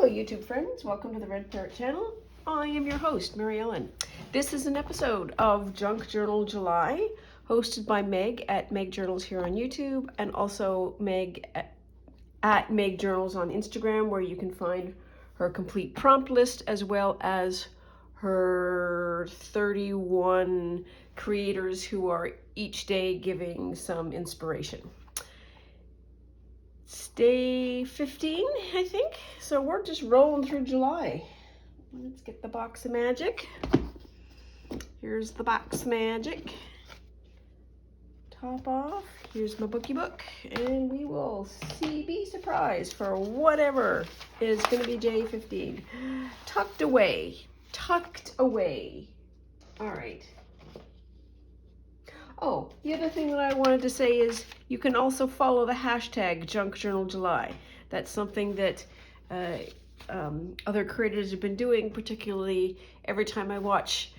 Hello YouTube friends, welcome to the Red Parrot channel. I am your host, Mary Ellen. This is an episode of Junk Journal July, hosted by Meg at Meg Journals here on YouTube, and also Meg at Meg Journals on Instagram, where you can find her complete prompt list as well as her 31 creators who are each day giving some inspiration. It's day 15, I think. So we're just rolling through July. Let's get the box of magic. Here's the box magic. Top off. Here's my bookie book. And we will be surprised for whatever is going to be day 15. Tucked away. Tucked away. All right. Oh, the other thing that I wanted to say is you can also follow the hashtag Junk Journal July. That's something that other creators have been doing, particularly every time I watch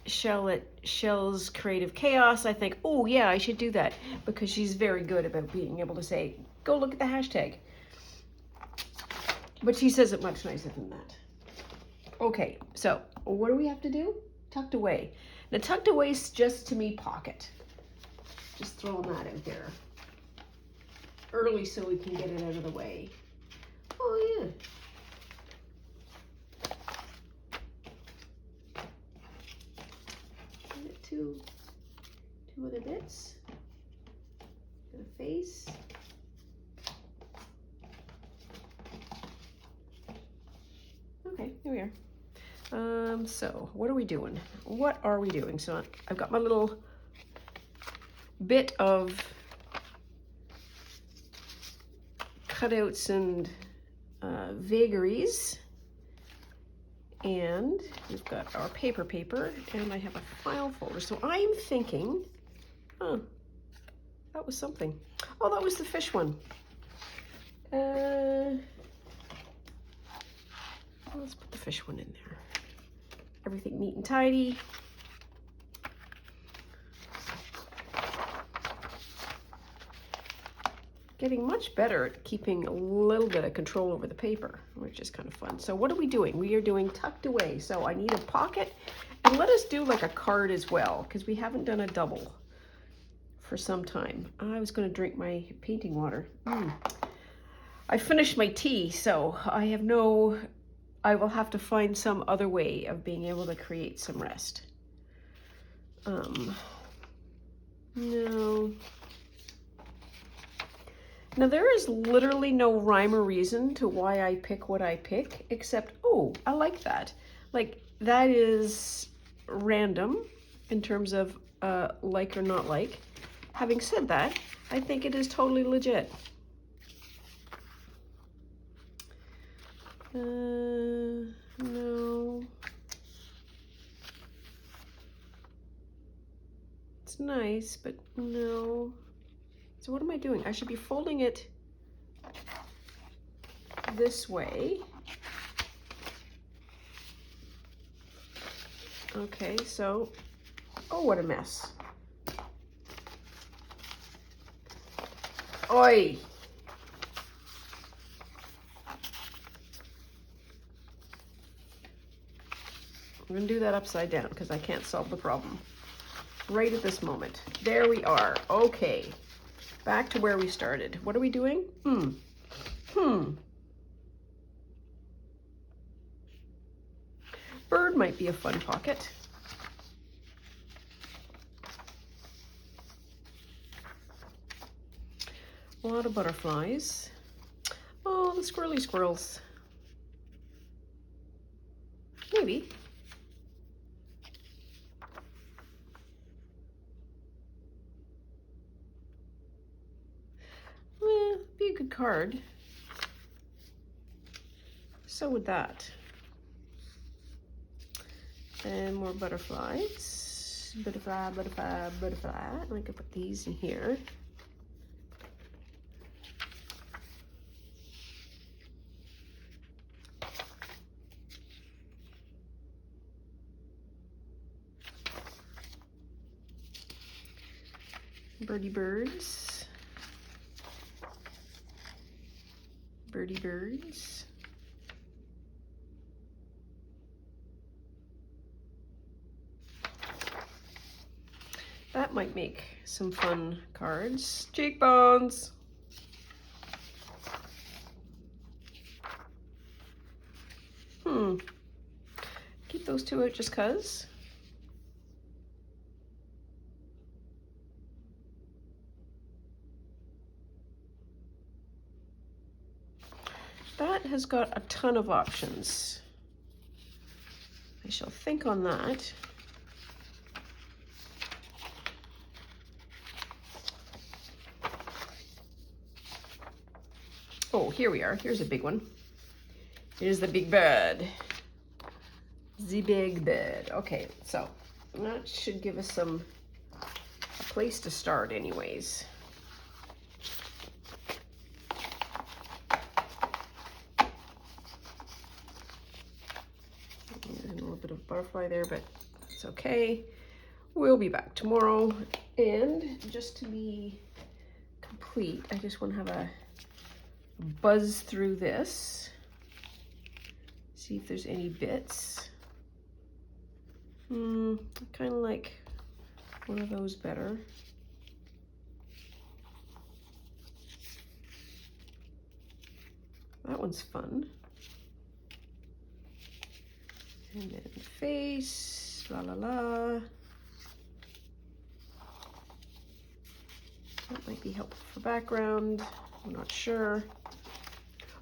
Shell's Creative Chaos, I think, oh yeah, I should do that, because she's very good about being able to say, go look at the hashtag. But she says it much nicer than that. Okay, so what do we have to do? Tucked away. Now, tucked away is just, to me, pocket. Just throwing that out there. Early so we can get it out of the way. Oh, yeah. Get two other bits. Got a face. Okay, here we are. So what are we doing? What are we doing? So I've got my little bit of cutouts and vagaries, and we've got our paper, and I have a file folder. So I'm thinking, oh, that was something. Oh, that was the fish one. Let's put the fish one in there. Everything neat and tidy. Getting much better at keeping a little bit of control over the paper, which is kind of fun. So what are we doing? We are doing tucked away. So I need a pocket, and let us do like a card as well, because we haven't done a double for some time. I was going to drink my painting water. I finished my tea, so I will have to find some other way of being able to create some rest. No. Now, there is literally no rhyme or reason to why I pick what I pick, except, oh, I like that. Like, that is random in terms of like or not like. Having said that, I think it is totally legit. No. It's nice, but no. So what am I doing? I should be folding it this way. Okay, so, oh, what a mess. Oi! I'm going to do that upside down because I can't solve the problem right at this moment. There we are. Okay. Back to where we started. What are we doing? Bird might be a fun pocket. A lot of butterflies. Oh, the squirrely squirrels. Maybe. Be a good card. So would that. And more butterflies. Butterfly, butterfly, butterfly. I can put these in here. Birdie birds. Birdie birds. that might make some fun cards. Cheekbones. Keep those two out just 'cause. That has got a ton of options. I shall think on that. Oh, here we are. Here's a big one. Here's the big bird. The big bird. Okay, so that should give us a place to start anyways. There's a little bit of butterfly there, but it's okay. We'll be back tomorrow. And just to be complete, I just want to have a buzz through this. See if there's any bits. I kind of like one of those better. That one's fun. And then face, la la la. That might be helpful for background. I'm not sure.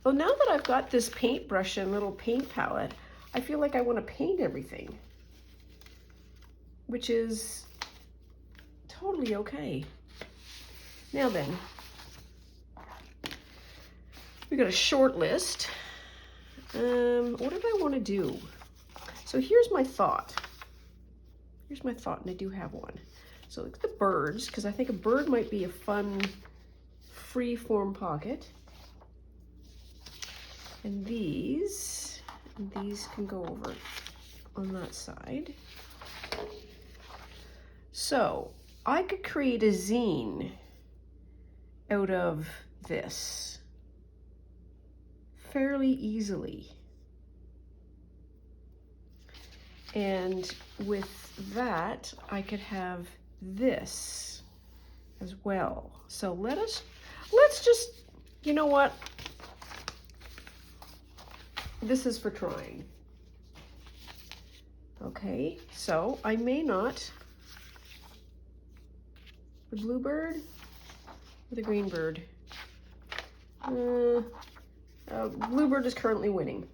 Well, now that I've got this paintbrush and little paint palette, I feel like I want to paint everything, which is totally okay. Now then, we got a short list. What did I want to do? So here's my thought. Here's my thought, and I do have one. So look at the birds, because I think a bird might be a fun free form pocket. And these can go over on that side. So I could create a zine out of this fairly easily. And with that, I could have this as well. So let's just, you know what? This is for trying. Okay, so I may not. The blue bird or the green bird? Bluebird is currently winning.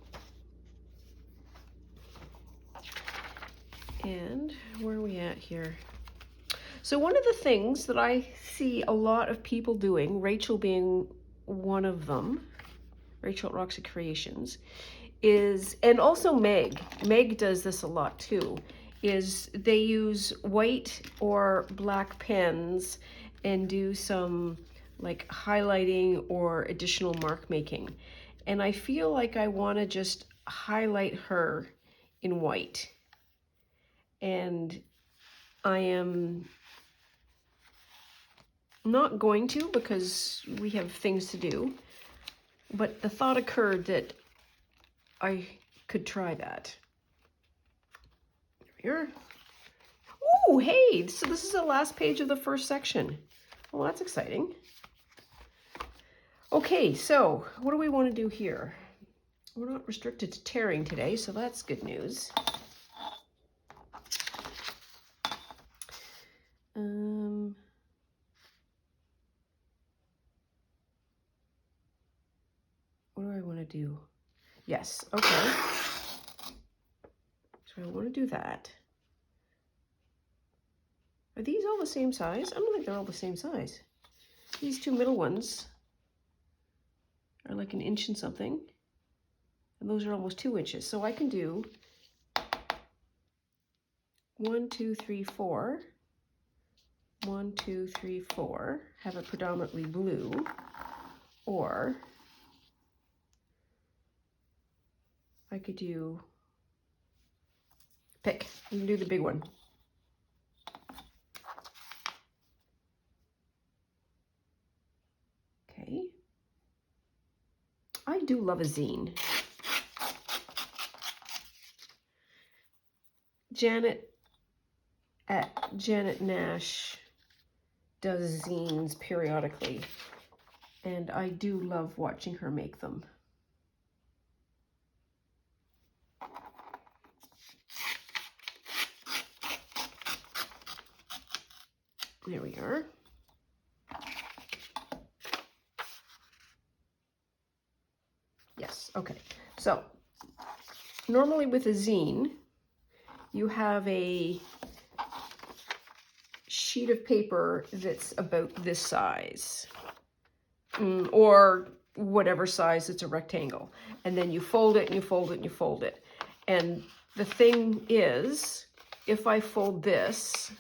And where are we at here? So one of the things that I see a lot of people doing, Rachel being one of them, Rachel at Roxy Creations, is, and also Meg does this a lot too, is they use white or black pens and do some like highlighting or additional mark making. And I feel like I want to just highlight her in white. And I am not going to because we have things to do, but the thought occurred that I could try that. Here. Oh, hey, so this is the last page of the first section. Well, that's exciting. Okay, so what do we want to do here? We're not restricted to tearing today, so that's good news. What do I want to do? Yes, okay. So I want to do that. Are these all the same size? I don't think they're all the same size. These two middle ones are like 1 inch and something. And those are almost 2 inches. So I can do 1, 2, 3, 4. 1, 2, 3, 4. Have it predominantly blue. Or I could do, pick, you can do the big one. Okay. I do love a zine. Janet at Janet Nash does zines periodically, and I do love watching her make them. There we are. Yes, okay. So, normally with a zine, you have a sheet of paper that's about this size, or whatever size, it's a rectangle. And then you fold it and you fold it and you fold it. And the thing is, if I fold this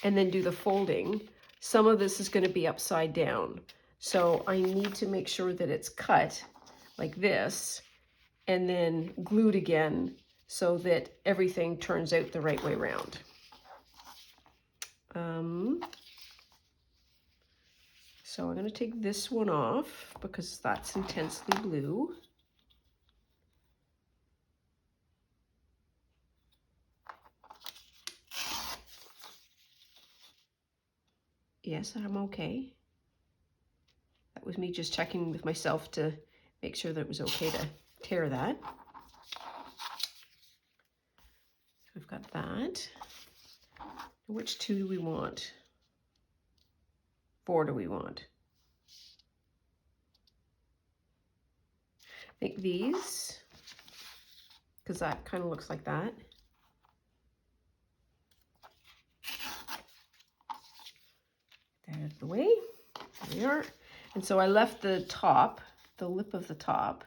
and then do the folding, some of this is going to be upside down. So I need to make sure that it's cut like this and then glued again so that everything turns out the right way around. So I'm going to take this one off because that's intensely blue. Yes, I'm okay. That was me just checking with myself to make sure that it was okay to tear that. So we've got that. Which 2 do we want? 4 do we want? I think these, because that kind of looks like that. That out of the way. There we are. And so I left the top, the lip of the top,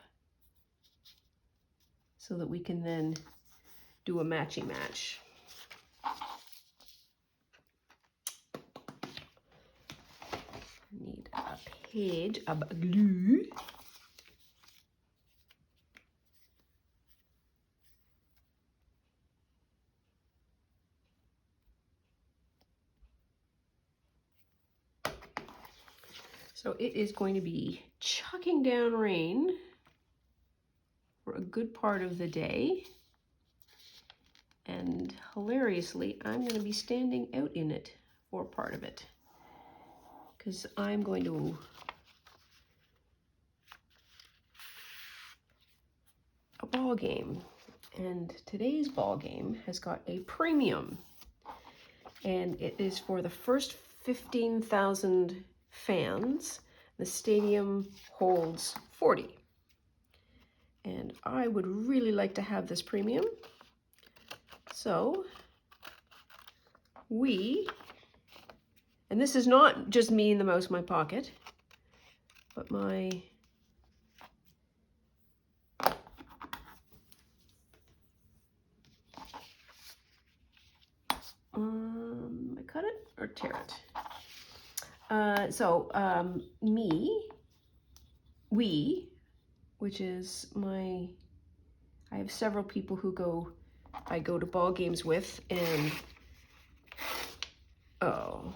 so that we can then do a matchy match. Need a page of glue. So it is going to be chucking down rain for a good part of the day. And hilariously, I'm going to be standing out in it for part of it, because I'm going to a ball game. And today's ball game has got a premium. And it is for the first 15,000 fans. The stadium holds 40. And I would really like to have this premium. So and this is not just me and the mouse in my pocket, but my I cut it or tear it? We, which is I have several people who I go to ball games with, and oh,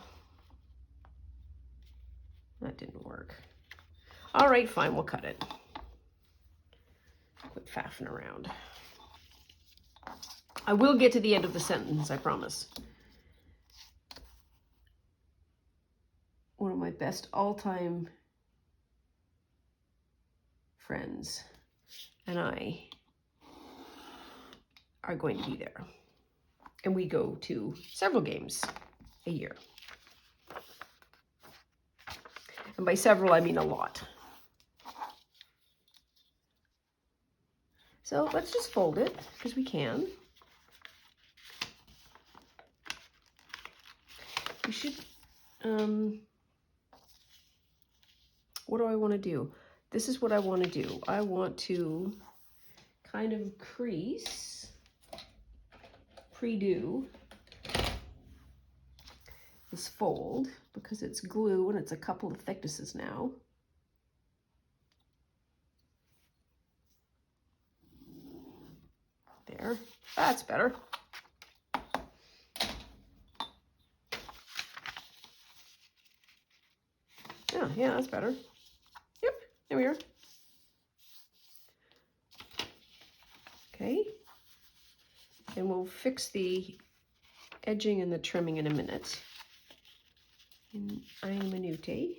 that didn't work. All right, fine, we'll cut it. Quit faffing around. I will get to the end of the sentence, I promise. One of my best all-time friends and I are going to be there. And we go to several games a year. And by several, I mean a lot. So let's just fold it, because we can. We should, what do I want to do? This is what I want to do. I want to kind of pre-do this fold, because it's glue and it's a couple of thicknesses now. There, that's better. Yeah, that's better. Yep, there we are. Okay, and we'll fix the edging and the trimming in a minute. in eine Minute.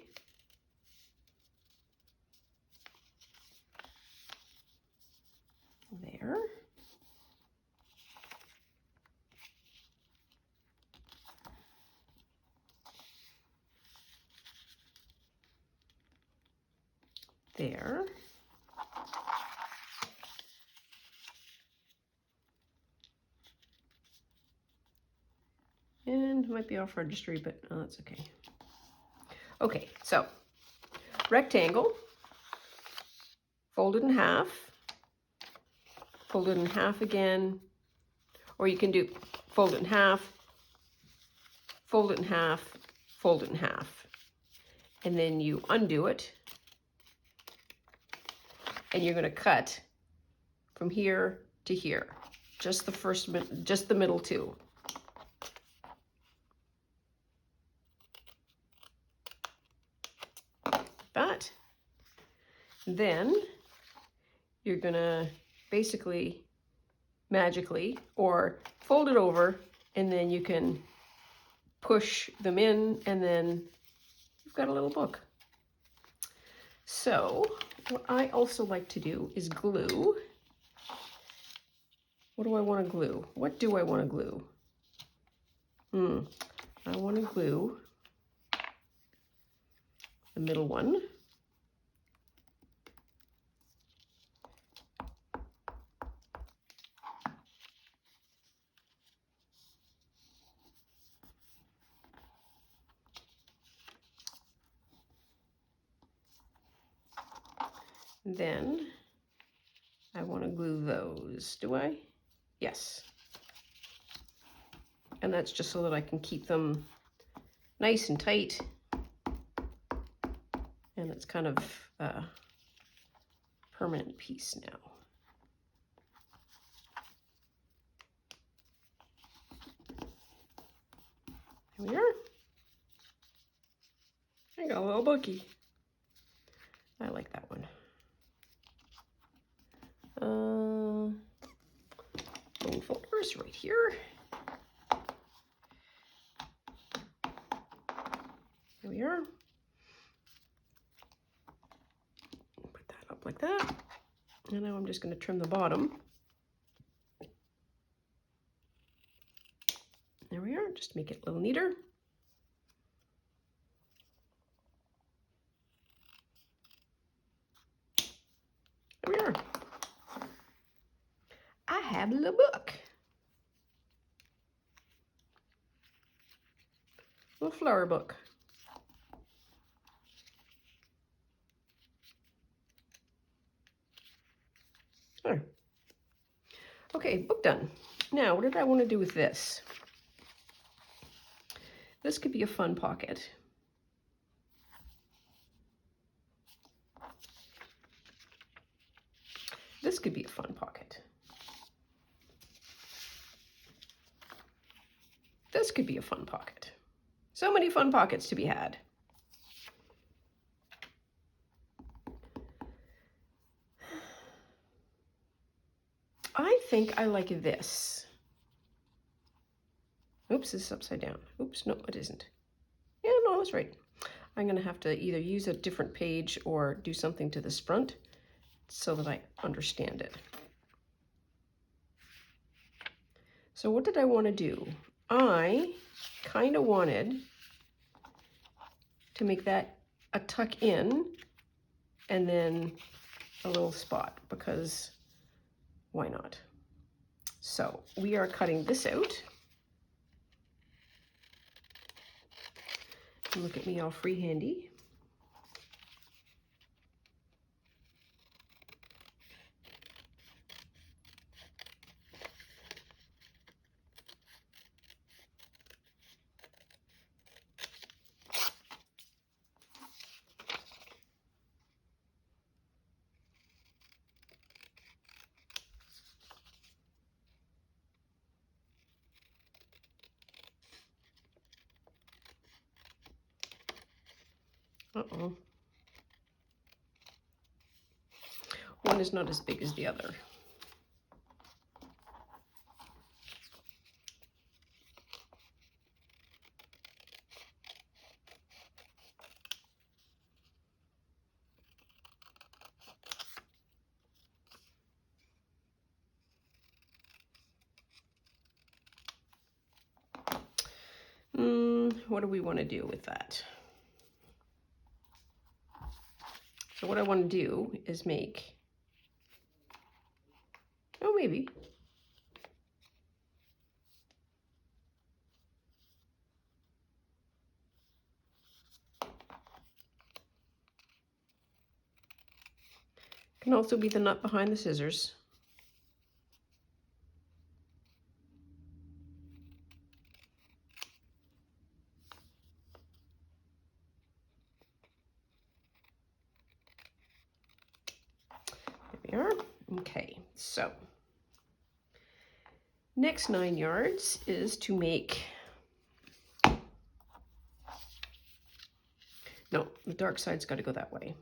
There. There. And might be off registry, but that's okay. Okay, so rectangle, fold it in half, fold it in half again, or you can do fold it in half, fold it in half, fold it in half, and then you undo it, and you're going to cut from here to here, just the middle two. That. Then you're gonna basically magically or fold it over, and then you can push them in, and then you've got a little book. So what I also like to do is glue. What do I want to glue? What do I want to glue? I want to glue the middle one. Then I want to glue those. Do I? Yes. And that's just so that I can keep them nice and tight. And it's kind of a permanent piece now. Here we are. I got a little bookie. I like that one. Bone folders right here. Here we are. Put that up like that. And now I'm just going to trim the bottom. There we are, just to make it a little neater. There we are. I have a little book. A little flower book. There. Okay, book done. Now, what did I want to do with this? This could be a fun pocket. This could be a fun pocket. This could be a fun pocket. So many fun pockets to be had. I think I like this. Oops, this is upside down. Oops, no, it isn't. Yeah, no, that's right. I'm going to have to either use a different page or do something to this front so that I understand it. So what did I want to do? I kind of wanted to make that a tuck in and then a little spot, because why not? So we are cutting this out. Look at me all free handy. Uh-oh. One is not as big as the other. what do we want to do with that? So what I want to do is make, oh, maybe. Can also be the nut behind the scissors. There we are. Okay, so next 9 yards is to make, no, the dark side's got to go that way.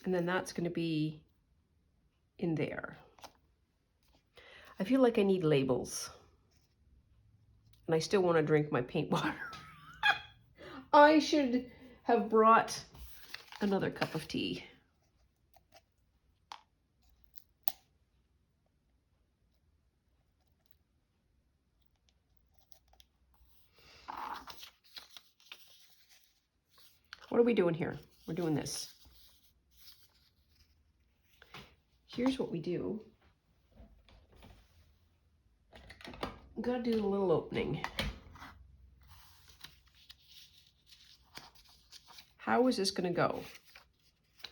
And then that's going to be in there. I feel like I need labels. And I still want to drink my paint water. I should have brought another cup of tea. What are we doing here? We're doing this. Here's what we do. I'm gonna do a little opening. How is this gonna go?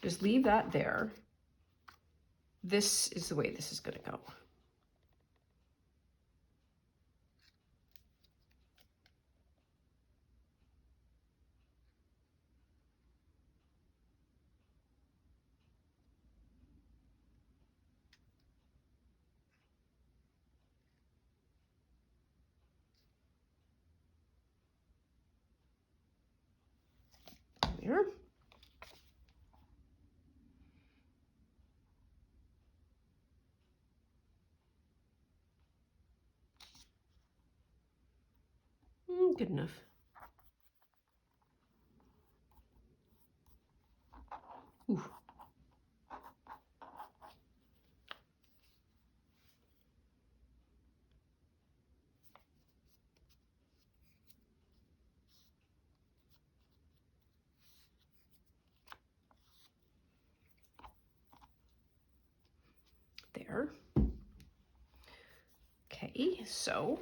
Just leave that there. This is the way this is gonna go. There. Good enough. Ooh. There. Okay, so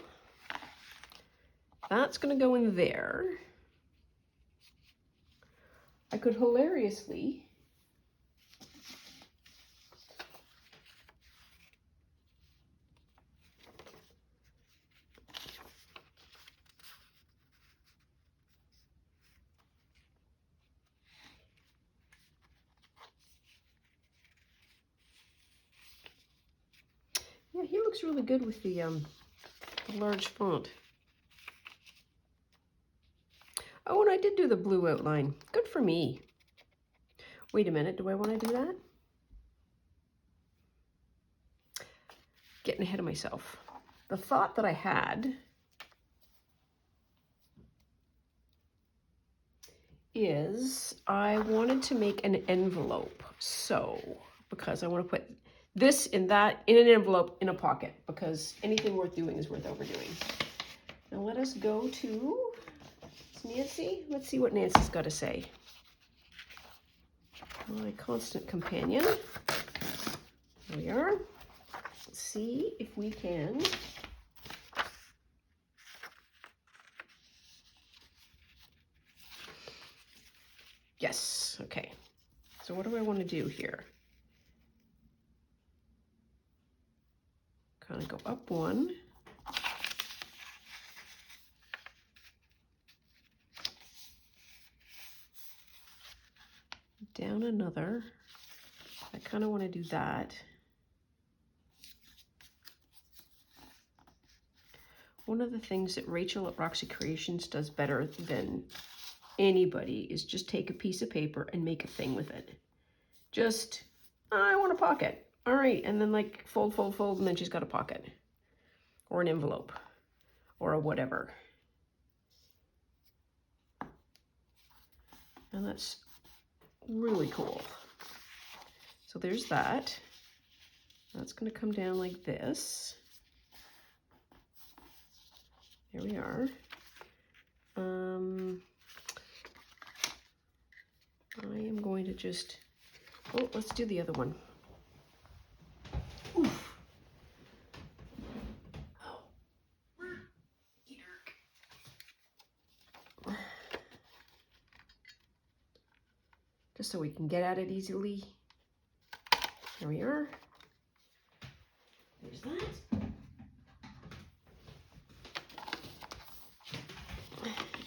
that's going to go in there. I could hilariously yeah, he looks really good with the large font. Oh, and I did do the blue outline. Good for me. Wait a minute, do I want to do that? Getting ahead of myself. The thought that I had is I wanted to make an envelope. So, because I want to put this in that, in an envelope, in a pocket, because anything worth doing is worth overdoing. Now let us go to Nancy. Let's see what Nancy's got to say. My constant companion. There we are. Let's see if we can yes, okay. So what do I want to do here? Kind of go up one. Down another. I kind of want to do that. One of the things that Rachel at Roxy Creations does better than anybody is just take a piece of paper and make a thing with it. Just, I want a pocket. All right, and then like fold, fold, fold, and then she's got a pocket. Or an envelope. Or a whatever. And that's really cool. So there's that. That's going to come down like this. There we are. I am going to just, oh, let's do the other one. Oof. Oh. Just so we can get at it easily. There we are. There's that.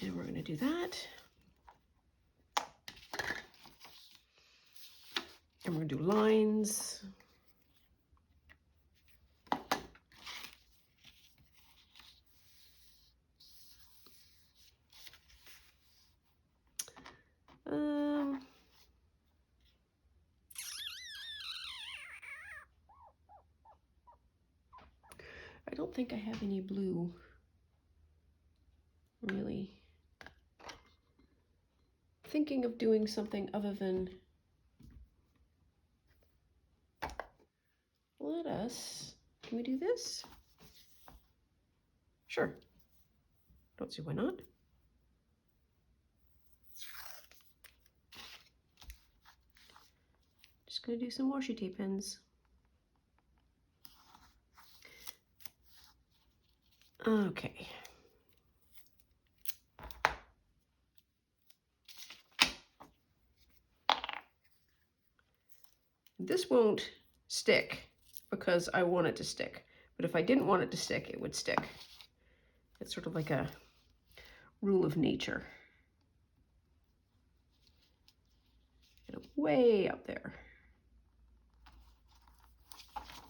And we're going to do that. And we're going to do lines. I don't think I have any blue, really. Thinking of doing something other than, can we do this? Sure. Don't see why not. Just gonna do some washi tape pins. Okay. This won't stick because I want it to stick. But if I didn't want it to stick, it would stick. It's sort of like a rule of nature. Get it way up there.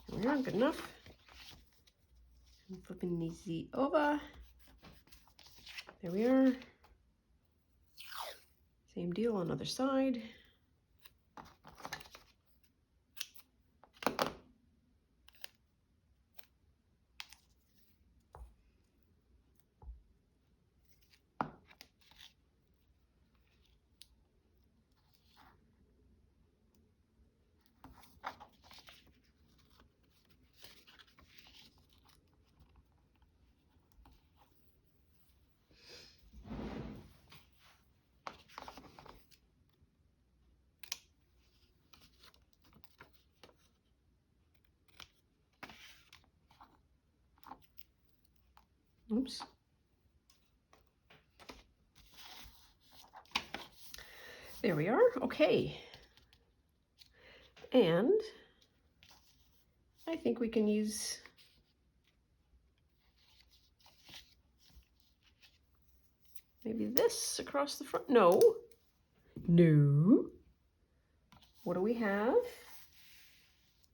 There we are, good enough. I'm flipping these over. There we are. Same deal on the other side. Oops. There we are. Okay. And I think we can use maybe this across the front. No. No. What do we have?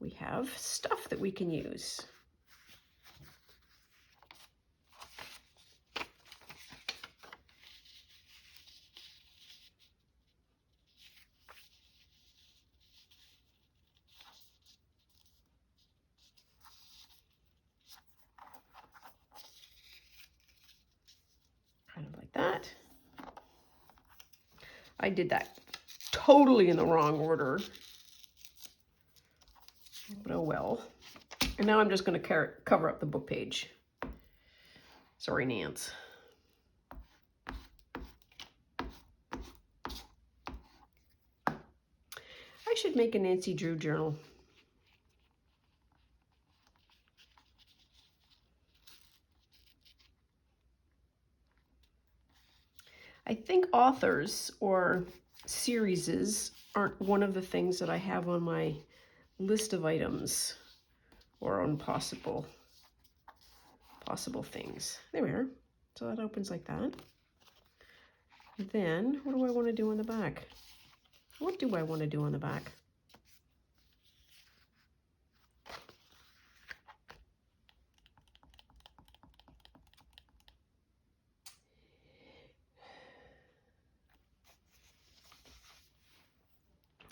We have stuff that we can use. Kind of like that. I did that totally in the wrong order. But oh well. And now I'm just going to cover up the book page. Sorry, Nance. I should make a Nancy Drew journal. I think authors or series aren't one of the things that I have on my list of items or on possible things. There we are. So that opens like that. Then what do I want to do on the back? What do I want to do on the back?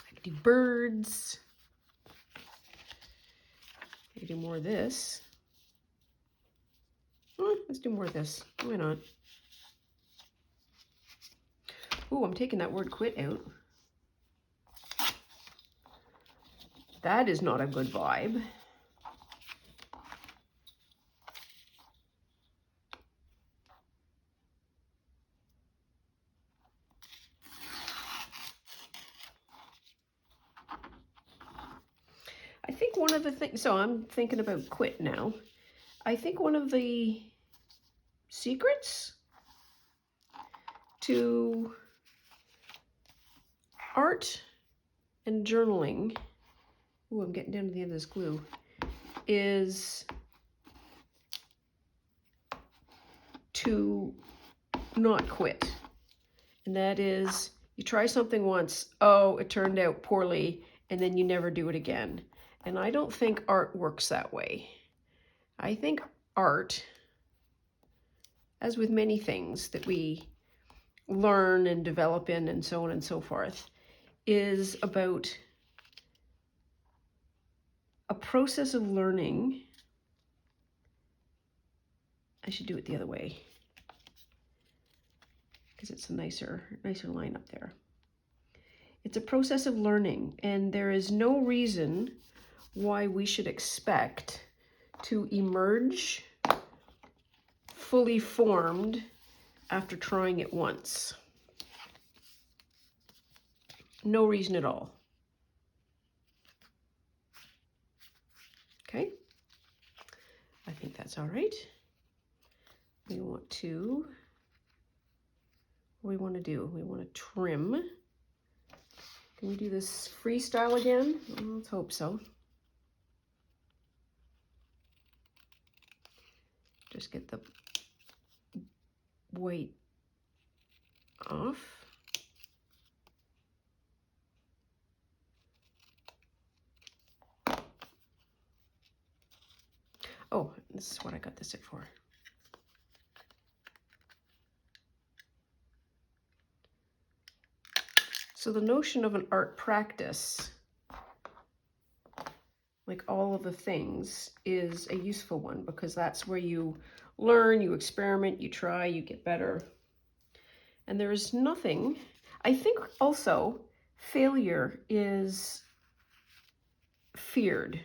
I could do birds. I could do more of this. Let's do more of this. Why not? Ooh, I'm taking that word quit out. That is not a good vibe. think one of the things, so I'm thinking about quit now. I think one of the secrets to art and journaling, ooh, I'm getting down to the end of this glue, is to not quit. And that is, you try something once, oh, it turned out poorly, and then you never do it again. And I don't think art works that way. I think art, as with many things that we learn and develop in and so on and so forth, is about a process of learning. I should do it the other way because it's a nicer line up there. It's a process of learning, and there is no reason why we should expect to emerge fully formed after trying it once. No reason at all. Okay, I think that's all right. We want to, what do we want to do? We want to trim. Can we do this freestyle again? Well, let's hope so. Just get the weight off. Oh, this is what I got this set for. So the notion of an art practice, like all of the things, is a useful one because that's where you learn, you experiment, you try, you get better. And there is nothing, I think also failure is feared.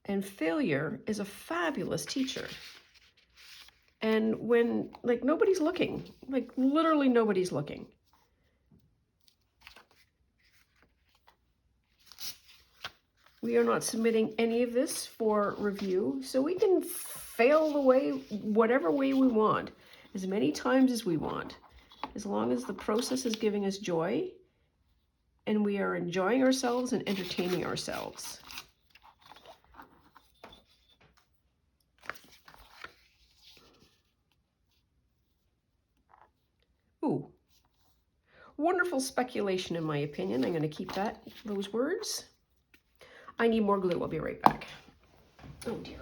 And failure is a fabulous teacher. And when, like, nobody's looking, like literally nobody's looking. We are not submitting any of this for review, so we can fail the way, whatever way we want, as many times as we want, as long as the process is giving us joy and we are enjoying ourselves and entertaining ourselves. Ooh, wonderful speculation in my opinion. I'm going to keep those words. I need more glue. I'll be right back. Oh dear.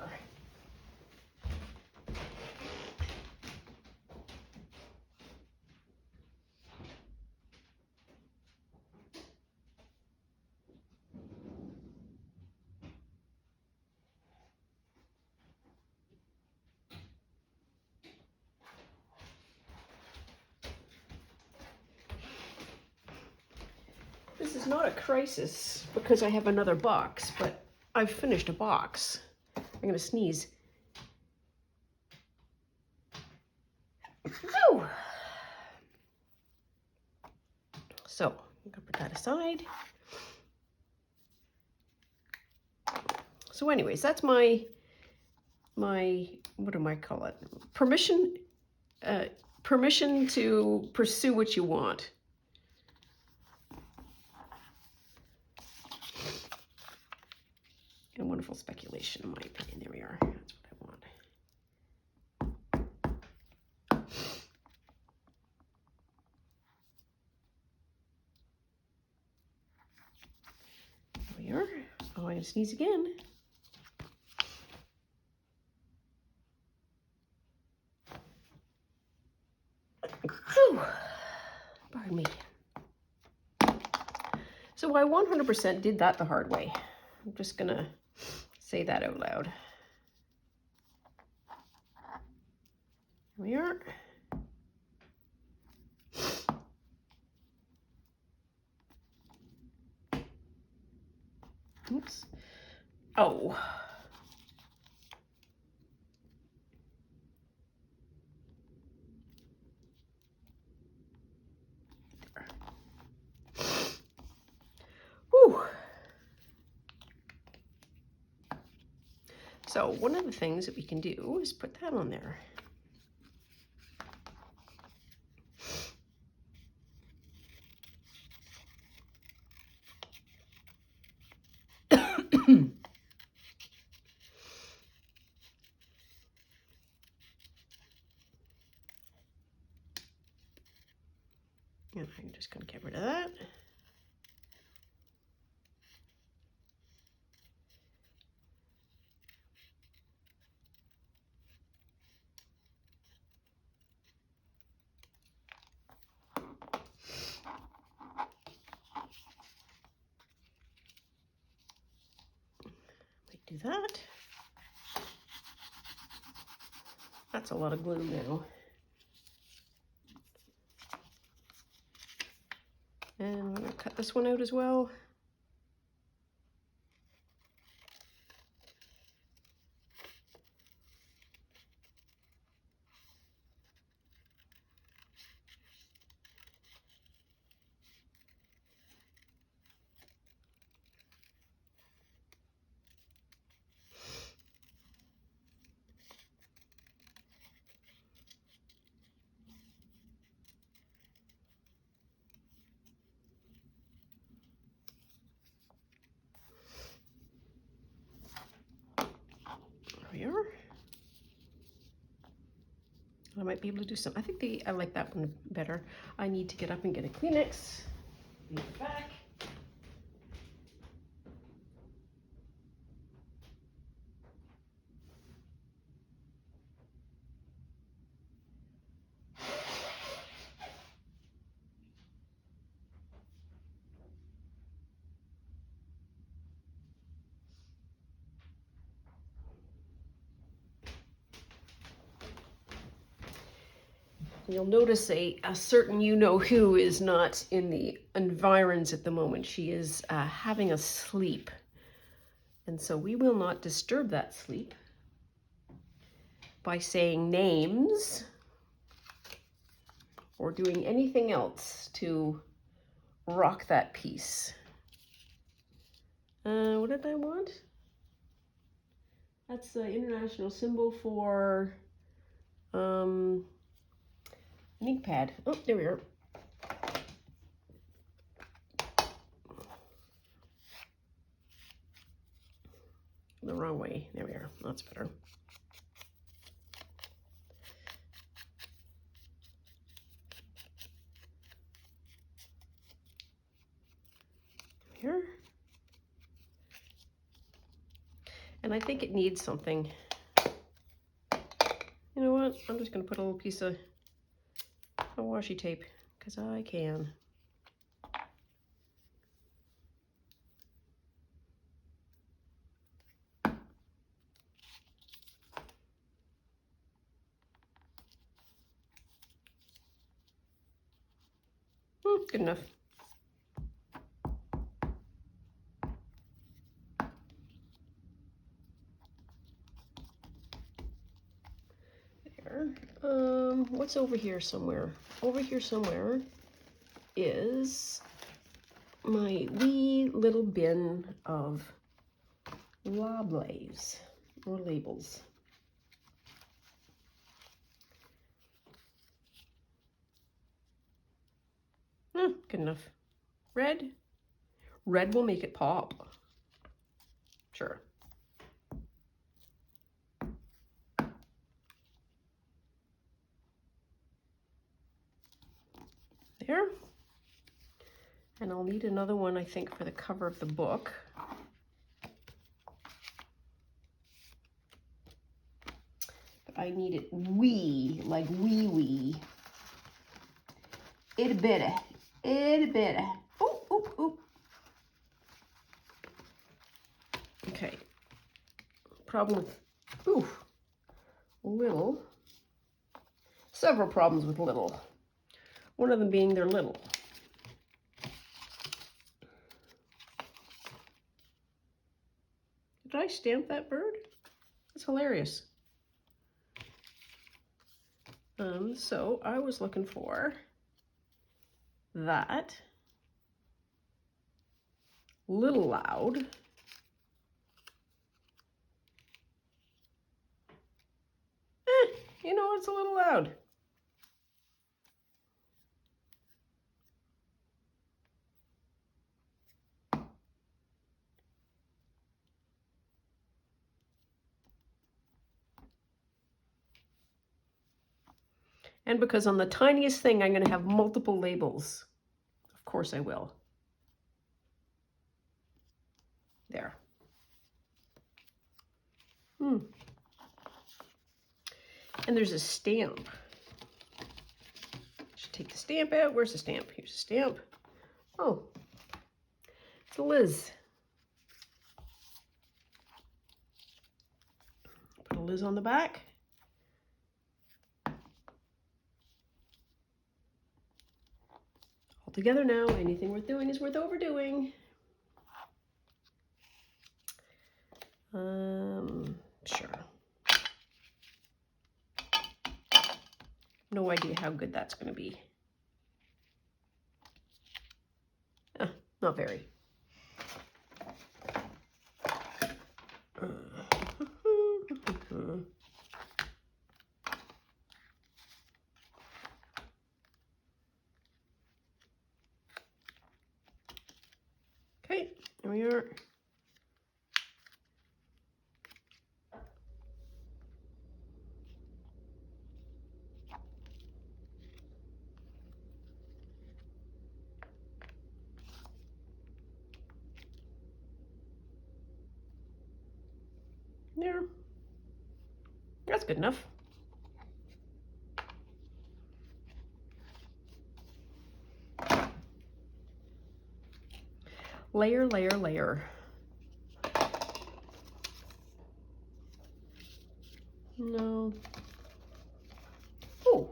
This is not a crisis because I have another box, but I've finished a box. I'm going to sneeze. Whew. So I'm going to put that aside. So anyways, that's my what do I call it? Permission to pursue what you want. A wonderful speculation, in my opinion. There we are. That's what I want. There we are. Oh, I'm going to sneeze again. Whew. Pardon me. So I 100% did that the hard way. I'm just going to say that out loud. Here we are. Oops. Oh. Whew. So one of the things that we can do is put that on there. And I'm just going to get rid of that. Do that. That's a lot of glue now. And I'm going to cut this one out as well. There. I might be able to do some. I think I like that one better. I need to get up and get a Kleenex. Leave it back. You'll notice a certain you-know-who is not in the environs at the moment. She is having a sleep. And so we will not disturb that sleep by saying names or doing anything else to rock that piece. What did I want? That's the international symbol for an ink pad. Oh, there we are. The wrong way. There we are. That's better. Here. And I think it needs something. You know what? I'm just going to put a little piece of washi tape because I can. Good enough. There. What's over here somewhere? Over here somewhere is my wee little bin of labels or labels. Good enough. Red. Red will make it pop. Sure. There. And I'll need another one, I think, for the cover of the book. But I need it wee, like wee. Itty bitty. Oop, oop, oop. Okay. Problem with, little. Several problems with little. One of them being they're little. Did I stamp that bird? That's hilarious. So I was looking for that Little Loud you know, it's a little loud. And because on the tiniest thing, I'm going to have multiple labels. Of course I will. There. And there's a stamp. Should take the stamp out. Where's the stamp? Here's the stamp. Oh, it's Liz. Put a Liz on the back. All together now. Anything worth doing is worth overdoing. Sure. No idea how good that's going to be. Not very. Okay, here we are. There. That's good enough. Layer, layer, layer. No. Oh.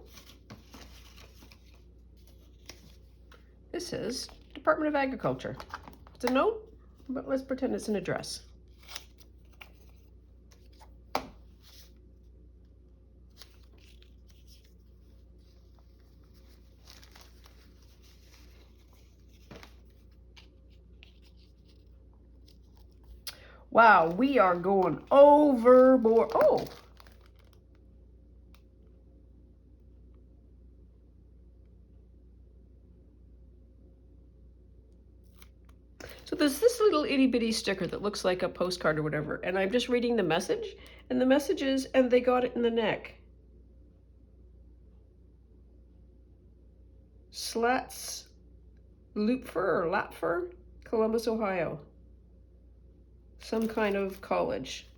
This is Department of Agriculture. It's a note, but let's pretend it's an address. Wow, we are going overboard. Oh. So there's this little itty bitty sticker that looks like a postcard or whatever, and I'm just reading the message, and the message is, and they got it in the neck. Slats, Loopfer or Lapfer, Columbus, Ohio. Some kind of college.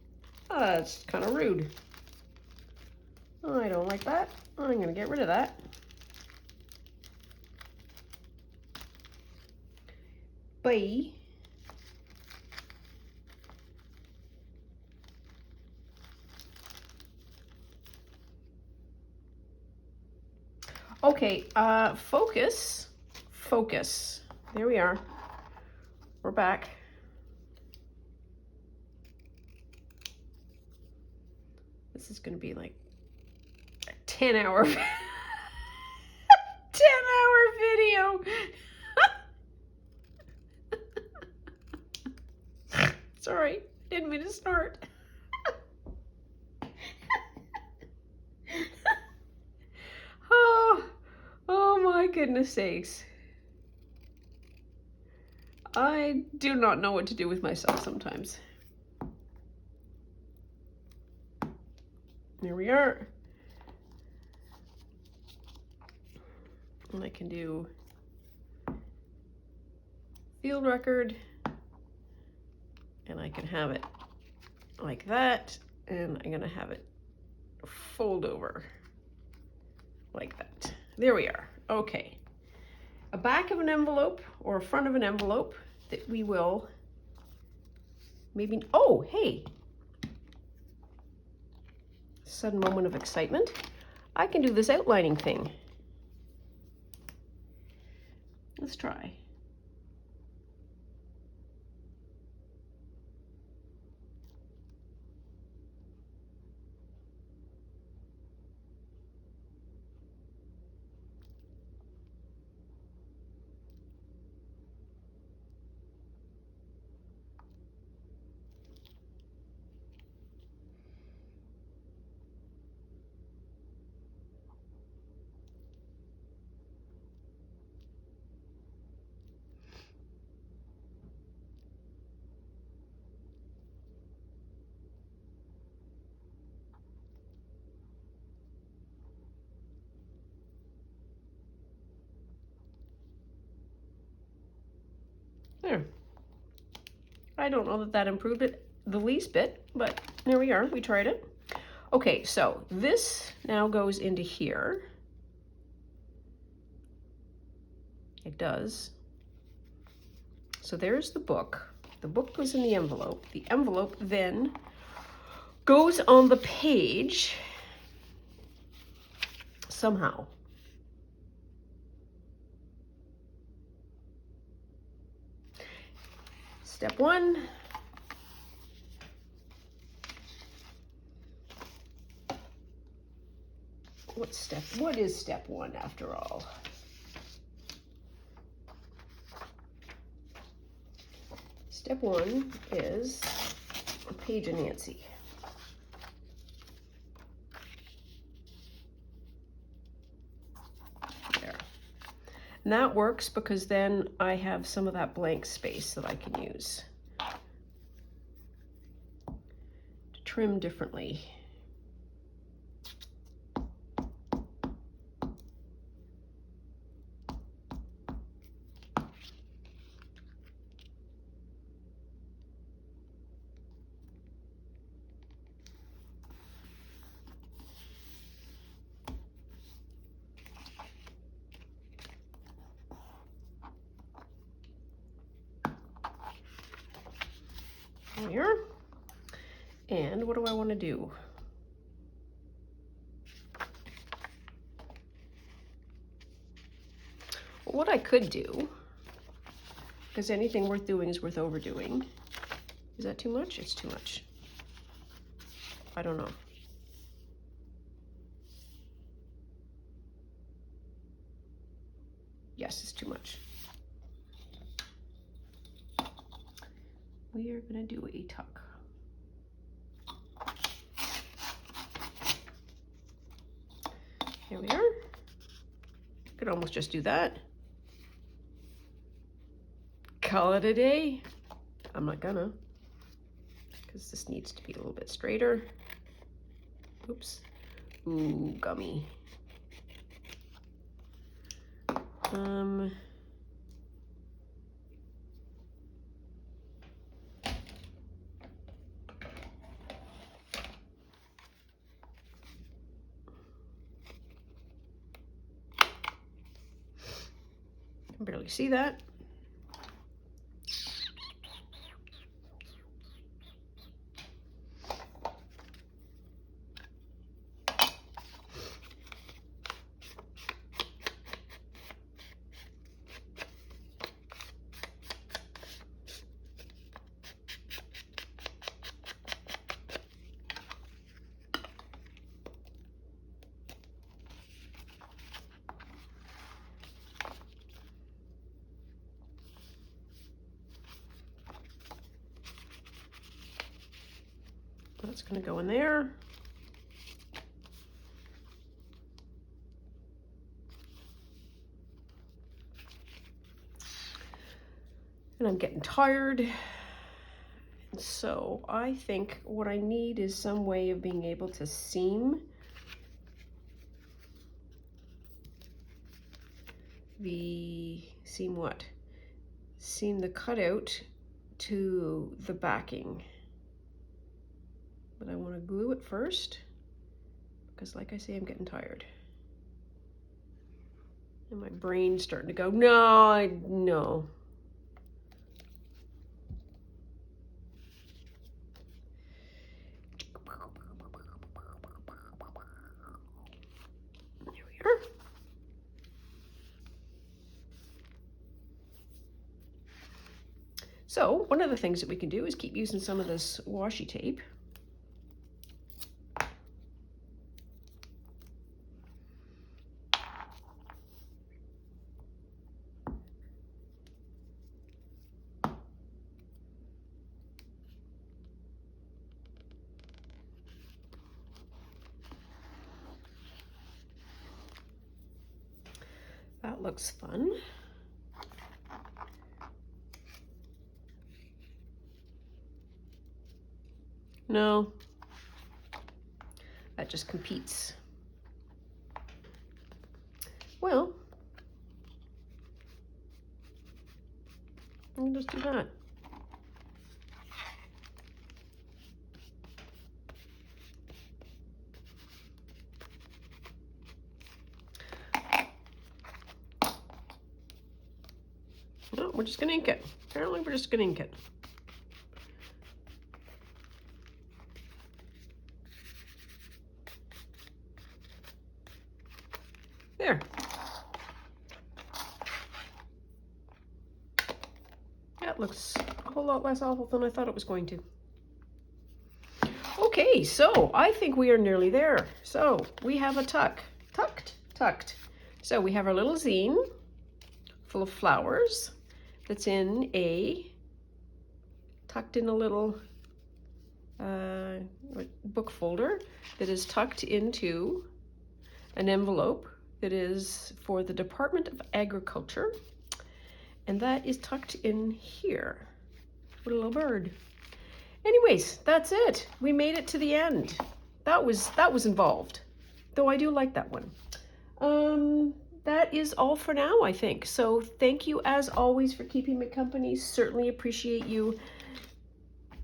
Oh, that's kind of rude. I don't like that. I'm going to get rid of that. Bye. Okay, focus. There we are. We're back. This is going to be like a 10-hour 10-hour video. Sorry, didn't mean to snort. Oh my goodness sakes. I do not know what to do with myself sometimes. There we are. And I can do field record, and I can have it like that, and I'm gonna have it fold over like that. There we are. Okay. A back of an envelope or a front of an envelope that we will maybe, oh, hey. Sudden moment of excitement. I can do this outlining thing. Let's try. There. I don't know that that improved it the least bit, but there we are. We tried it. Okay, so this now goes into here. It does. So there's the book. The book goes in the envelope. The envelope then goes on the page somehow. Step one. What is step one after all? Step one is a page of Nancy. There. And that works because then I have some of that blank space that I can use to trim differently. Here. And what do I want to do? Well, what I could do, because anything worth doing is worth overdoing. Is that too much? It's too much. I don't know. Yes, it's too much. We are going to do a tuck. Here we are. Could almost just do that. Call it a day. I'm not gonna, because this needs to be a little bit straighter. Oops. Ooh, gummy. I can barely see that. That's going to go in there. And I'm getting tired. And so I think what I need is some way of being able to seam seam the cutout to the backing. But I want to glue it first because, like I say, I'm getting tired. And my brain's starting to go, no. There we are. So one of the things that we can do is keep using some of this washi tape. That looks fun. No, that just competes. Well, I'll just do that. No, we're just gonna ink it. Apparently we're just gonna ink it. There. That looks a whole lot less awful than I thought it was going to. Okay, so I think we are nearly there. So we have a tucked. So we have our little zine full of flowers that's tucked in a little book folder that is tucked into an envelope that is for the Department of Agriculture. And that is tucked in here with a little bird. Anyways, that's it. We made it to the end. That was involved, though I do like that one. That is all for now, I think. So thank you as always for keeping me company. Certainly appreciate you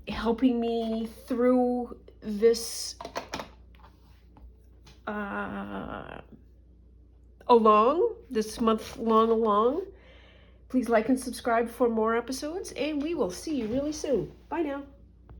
helping me through this this month long along. Please like and subscribe for more episodes, and we will see you really soon. Bye now.